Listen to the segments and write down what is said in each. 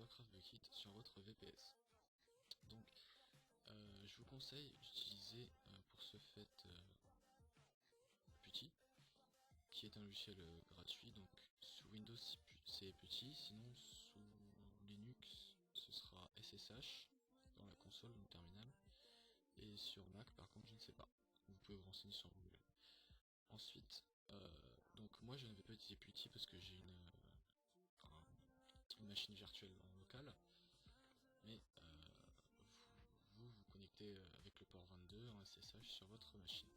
recevoir CraftBucket sur votre VPS. Donc je vous conseille d'utiliser pour ce fait Putty, qui est un logiciel gratuit. Donc sous Windows c'est Putty, sinon sous Linux ce sera SSH dans la console ou le terminal, et sur Mac par contre je ne sais pas. Vous pouvez vous renseigner sur Google. Ensuite, donc moi je n'avais pas utilisé Putty parce que j'ai une machine virtuelle en local, mais vous connectez avec le port 22 en SSH sur votre machine.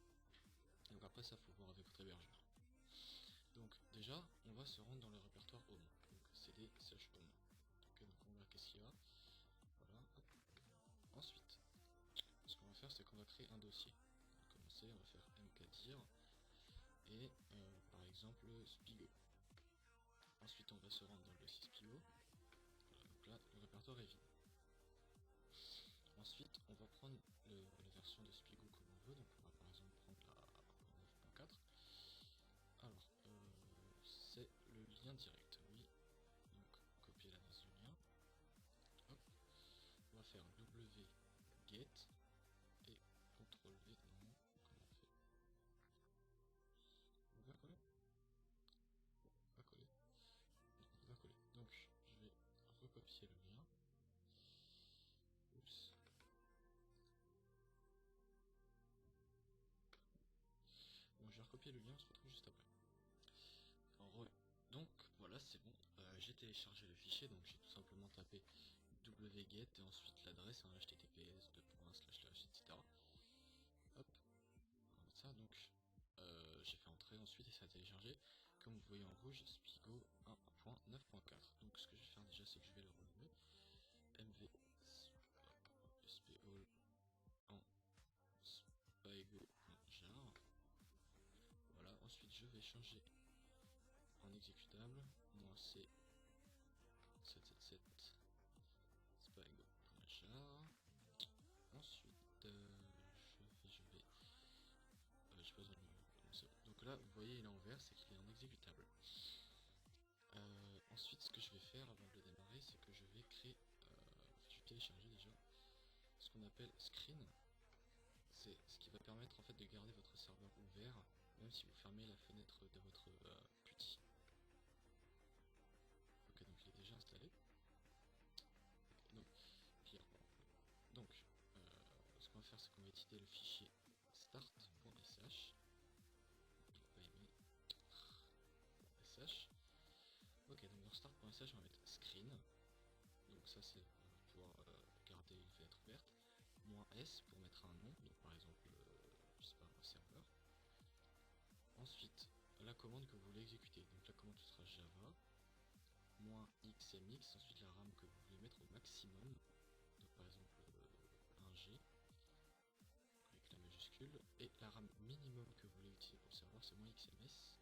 Donc après ça faut voir avec votre hébergeur. Donc déjà on va se rendre dans le répertoire home, donc cd/home. Ok, donc on va voir qu'est-ce qu'il y a. Voilà. Ensuite, ce qu'on va faire c'est qu'on va créer un dossier. On va commencer, on va faire mkdir et par exemple Spigo. Ensuite on va se rendre dans le dossier Spigo. Voilà, donc là le répertoire est vide. Ensuite on va prendre la version de Spigo comme on veut, donc on va par exemple prendre la 9.4. Alors c'est le lien direct, oui. Donc copier l'adresse du lien. Hop. On va faire wget et CTRL V. Non, comment on fait? On va coller. On va coller. On va coller. Donc je vais recopier le lien. Oups. Bon, je vais recopier le lien, on se retrouve juste après. Donc voilà, c'est bon. J'ai téléchargé le fichier, donc j'ai tout simplement tapé wget et ensuite l'adresse en https etc. Hop, on va mettre ça. Donc j'ai fait entrer ensuite et ça a téléchargé. Comme vous voyez en rouge, Spigo 1.9.4. Donc ce que je vais faire déjà, c'est que je vais le relever. mv spo en spigo.jar. Voilà, ensuite je vais changer en exécutable, -c 777 spigo.jar. Ensuite je vais j'ai pas besoin de... Donc là vous voyez il est en vert, c'est qu'il est en exécutable. Ensuite ce que je vais faire avant de le démarrer, c'est que je vais créer je vais télécharger déjà ce qu'on appelle screen. C'est ce qui va permettre en fait de garder votre serveur ouvert même si vous fermez la fenêtre de votre Putty. Ok, donc il est déjà installé. Donc ce qu'on va faire, c'est qu'on va éditer le fichier start.sh. Ok, donc dans start.sh on va mettre screen. Donc ça c'est pour pouvoir garder une fenêtre ouverte. -s pour mettre un nom, donc par exemple je sais pas, un serveur. Ensuite la commande que vous voulez exécuter, donc la commande ce sera java -xmx, ensuite la RAM que vous voulez mettre au maximum, donc par exemple 1G avec la majuscule, et la RAM minimum que vous voulez utiliser pour le serveur c'est -xms,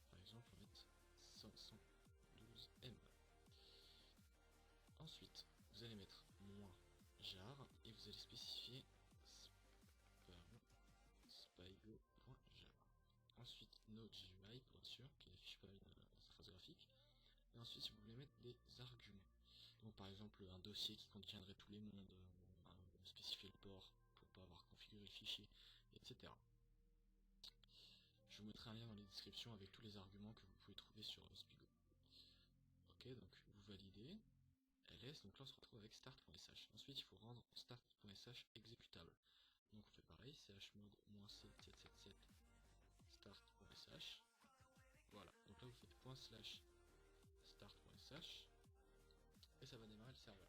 par exemple on va mettre 512M. Ensuite vous allez mettre -jar et vous allez spécifier spigo.jar. Ensuite Node.js pour être sûr qu'il n'affiche pas une interface graphique. Et ensuite si vous voulez mettre des arguments, donc par exemple un dossier qui contiendrait tous les mondes, spécifier le port pour pas avoir configuré le fichier, etc. Je vous mettrai un lien dans les descriptions avec tous les arguments que vous pouvez trouver sur Spigo. Ok, donc vous validez ls, donc là on se retrouve avec start.sh. Ensuite il faut rendre start.sh exécutable. Donc on fait pareil, chmod -c 777 start.sh. Voilà, donc là vous faites ./start.sh et ça va démarrer le serveur.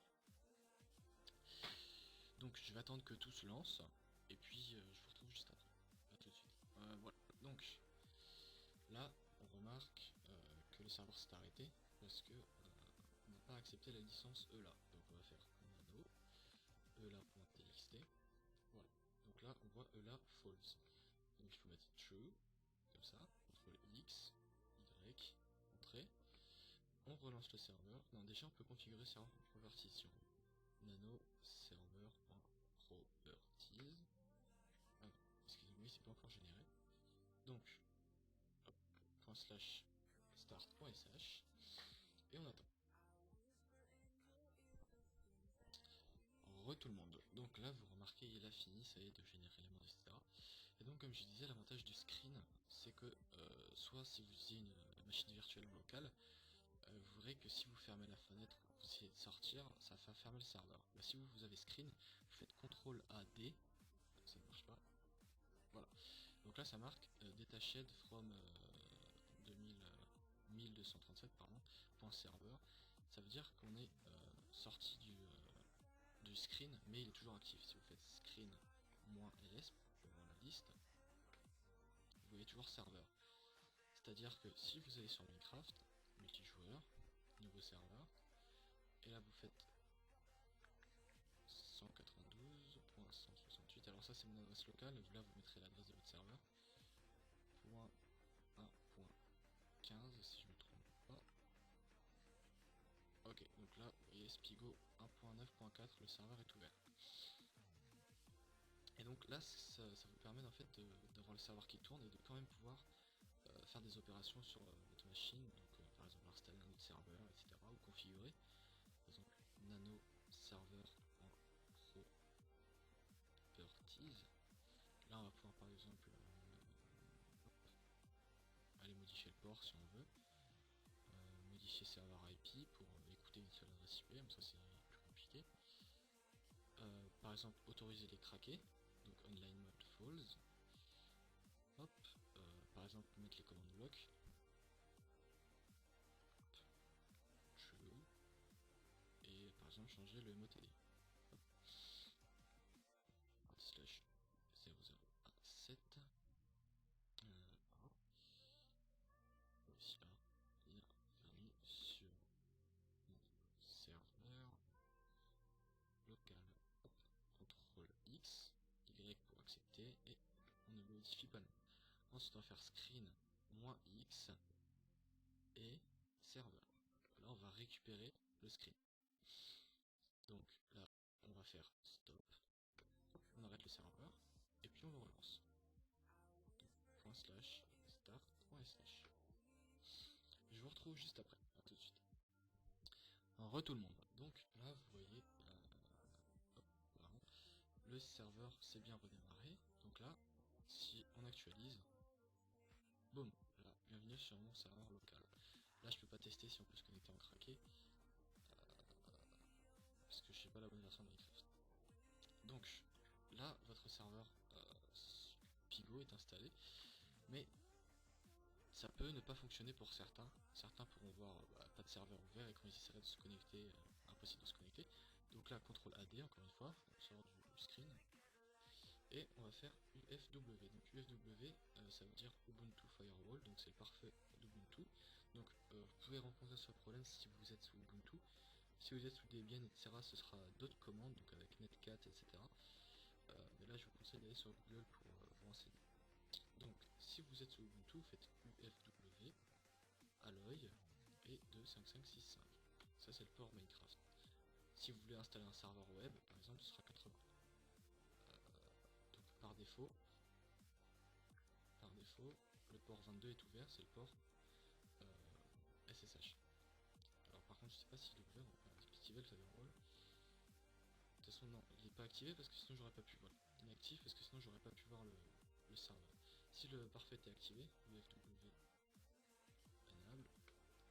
Donc je vais attendre que tout se lance et puis je vous retrouve juste après. A tout de suite. Voilà, donc là on remarque que le serveur s'est arrêté parce que on n'a pas accepté la licence ELA. Donc on va faire nano ELA.txt. Voilà, donc là on voit ELA false. Donc il faut mettre true, comme ça, CTRL X, Y, entrée. On relance le serveur. Non, déjà on peut configurer serveur properties sur nano server.properties. Ah non, excusez-moi, c'est pas encore généré. Donc, hop, ./start.sh et on attend. tout le monde. Donc là, vous remarquez, il a fini, ça y est, de générer les mondes, etc. Et donc, comme je disais, l'avantage du screen, c'est que soit si vous utilisez une machine virtuelle ou locale, vous verrez que si vous fermez la fenêtre ou vous essayez de sortir, ça va fermer le serveur. Là, si vous avez screen, vous faites CTRL A D, ça ne marche pas. Voilà. Donc là, ça marque detached from 1237 pardon, .serveur. Ça veut dire qu'on est sorti du screen, mais il est toujours actif. Si vous faites screen -ls pour voir la liste, vous voyez toujours serveur. C'est-à-dire que si vous allez sur Minecraft, multijoueur, nouveau serveur, et là vous faites 192.168, alors ça c'est mon adresse locale, là vous mettrez l'adresse de votre serveur, .1.15 si je ne me trompe pas. Ok, donc là vous voyez Spigo 1.9.4, le serveur est ouvert. Et donc là ça vous permet en fait d'avoir le serveur qui tourne et de quand même pouvoir faire des opérations sur votre machine, donc par exemple installer un autre serveur, etc. ou configurer, par exemple nano server.properties. Là on va pouvoir par exemple aller modifier le port si on veut, modifier serveur IP pour écouter une seule adresse IP, mais ça c'est plus compliqué. Par exemple autoriser les craquer, donc online mode false. Hop, par exemple mettre les commandes bloc. True. Et par exemple changer le MOTD. Hop. Slash 0017. Ici là, bienvenue sur mon serveur local. Hop, CTRL X, Y pour accepter et on ne modifie pas le nom. Ensuite on va faire screen -x et serveur. Là on va récupérer le screen. Donc là on va faire stop, on arrête le serveur et puis on le relance. Donc, /start.sh. Je vous retrouve juste après, à tout de suite. En tout le monde. Donc là vous voyez le serveur s'est bien redémarré. Donc là, si on actualise, boum, là, bienvenue sur mon serveur local. Là je peux pas tester si on peut se connecter en craqué, parce que je sais pas la bonne version de Minecraft. Donc là votre serveur Spigo est installé, mais ça peut ne pas fonctionner pour certains. Certains pourront voir pas de serveur ouvert et quand ils essaieraient de se connecter, impossible de se connecter. Donc là CTRL AD encore une fois, on sort du screen. Et on va faire UFW. Donc UFW, ça veut dire Ubuntu Firewall, donc c'est le pare-feu d'Ubuntu. Donc vous pouvez rencontrer ce problème si vous êtes sous Ubuntu. Si vous êtes sous Debian, etc., ce sera d'autres commandes, donc avec Netcat, etc. Mais là, je vous conseille d'aller sur Google pour vous renseigner. Donc, si vous êtes sous Ubuntu, faites UFW, Alloy et 25565. Ça, c'est le port Minecraft. Si vous voulez installer un serveur web, par exemple, ce sera 80. Donc, par défaut, le port 22 est ouvert, c'est le port SSH. Alors par contre je sais pas s'il est ouvert, activé le firewall. De toute façon non, il n'est pas activé parce que sinon j'aurais pas pu, voilà. Inactif parce que sinon j'aurais pas pu voir le serveur. Si le parfait est activé, UFW enable,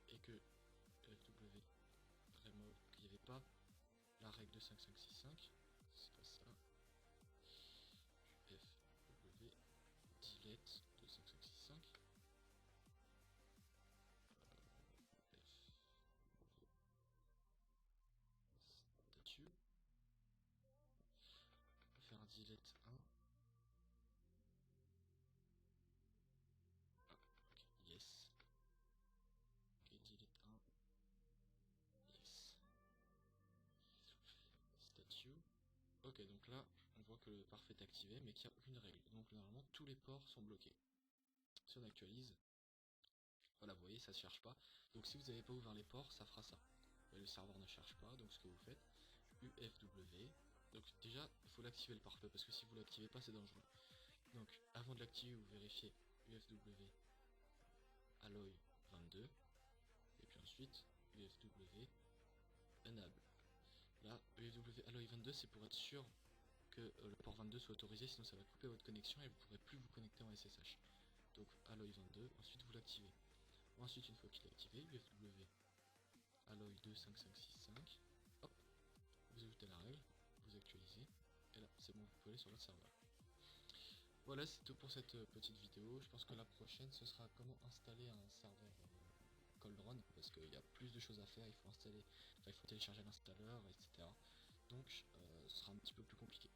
et que UFW remove, qu'il n'y avait pas la règle de 5565, c'est pas ça. UFW delete de 5565. Statut. On va faire un delete 1. Ah, ok, yes. Ok, delete 1. Yes. Statue. Ok, donc là, on voit que le parfait est activé, mais qu'il n'y a aucune règle. Donc normalement, tous les ports sont bloqués. Si on actualise, voilà, vous voyez, ça ne cherche pas. Donc si vous n'avez pas ouvert les ports, ça fera ça. Et le serveur ne cherche pas, donc ce que vous faites, UFW. Donc déjà, il faut l'activer le parfait, parce que si vous ne l'activez pas, c'est dangereux. Donc avant de l'activer, vous vérifiez UFW Alloy 22. Et puis ensuite, UFW Enable. Là, UFW Alloy 22, c'est pour être sûr que le port 22 soit autorisé, sinon ça va couper votre connexion et vous ne pourrez plus vous connecter en SSH. Donc Alloy 22, ensuite vous l'activez. Ensuite, une fois qu'il est activé, UFW Alloy 25565, hop, vous ajoutez la règle, vous actualisez, et là c'est bon, vous pouvez aller sur votre serveur. Voilà, c'est tout pour cette petite vidéo. Je pense que la prochaine ce sera comment installer un serveur Cold Run, parce qu'il y a plus de choses à faire, il faut installer, enfin, il faut télécharger l'installeur, etc. Donc ce sera un petit peu plus compliqué.